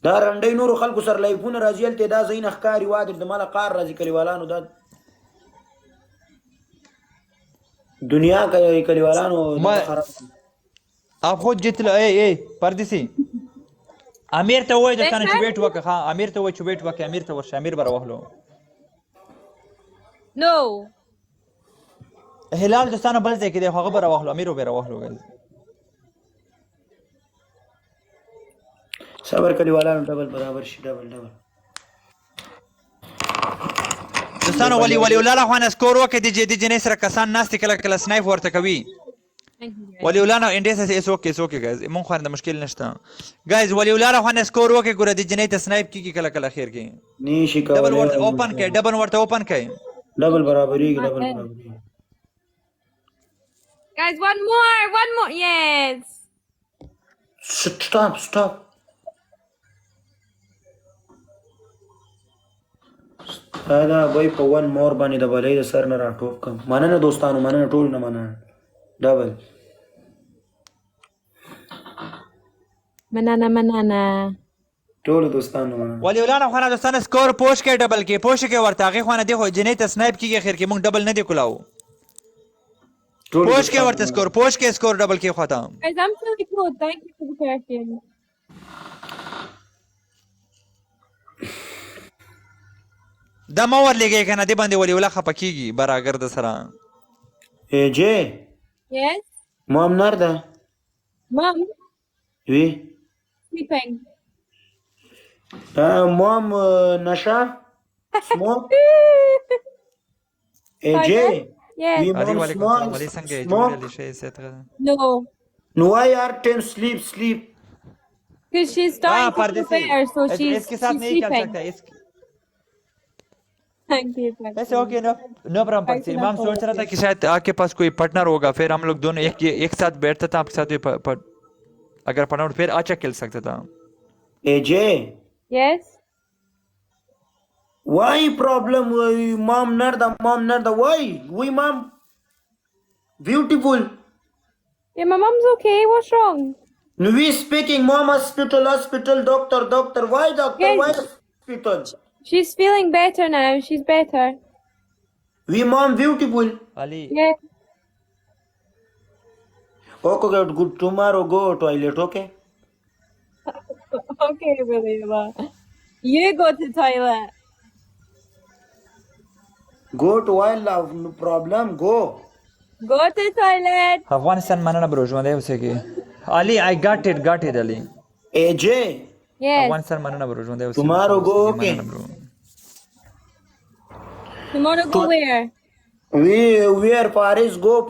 دا رنډۍ نورو خلکو سره لایفونه راځي هلته دا ځای نه ښکاري وادر د ماله قار راځي کلیوالانو دا دنیا کلیوالانو خراب आप خود جتل اے پردیسی امیر ته وای د څنګه چې ویټ وکړه ها امیر ته وای چې ویټ وکړه امیر ته ورشه امیر بر وهلو نو هلال د څنګه بل ځای کې دی هغه بر وهلو امیر بر وهلو صبر کلیوالانو ډبل برابر شي ډبل د څنګه ولی ولاله خوانه سکور وکړي د جنې سره کسان ناست کله کله سنایپ ورته کوي ولی ولاله انډیس اس اوکے گایز مونږ خو د مشکل نشته گایز ولی ولاله خوانه سکور وکړي ګوره د جنې ته سنایپ کی کله کله خیر کې نشي کولای ډبل ورته اوپن کړي ډبل برابرۍ guys one more yes stop دا وای په ون مور باندې د بلې د سر نه راټوپ کم مننه دوستانو مننه ټول نه مننه ډبل مننه ټول دوستانو مننه ولی ولاله خوانه دوستانه سکور پوش کې ډبل کې پوش کې ورته هغه خوانه دی خو جنې ته سنایپ کیږي خیر کې مونږ ډبل نه دی کولاو پوش کې ورته سکور ډبل کې خواته guys I'm really cool thank you for the question دا ما ورلګې کنه دی باندې ولی ولا خپکیږي براګر د سره اے جے yes مام نرده mom وی sleeping مام نشا سموک اے جے yes وی مام سموک no why are 10 sleep because she's starting to prepare so she's इसके साथ नहीं चल सकता thank you ऐसे okay no problem पर इमाम सोच रहा था कि शायद आपके पास कोई पार्टनर होगा फिर हम लोग दोनों एक साथ बैठता था आपके साथ अगर पार्टनर फिर अच्छा खेल सकता था AJ yes why problem mom narda why we mom beautiful yeah my mom's okay what's wrong no we speaking mom hospital doctor why doctor yes. why hospital she's feeling better now she's better we mom beautiful Ali yeah okay good tomorrow go toilet okay okay Believer you go to toilet go to wildlife no problem go to toilet افغانستان مننه برو ژوندی اوسې کې Ali I got it Ali AJ yes افغانستان مننه برو ژوندی اوسې tomorrow go okay tomorrow go where we where Paris go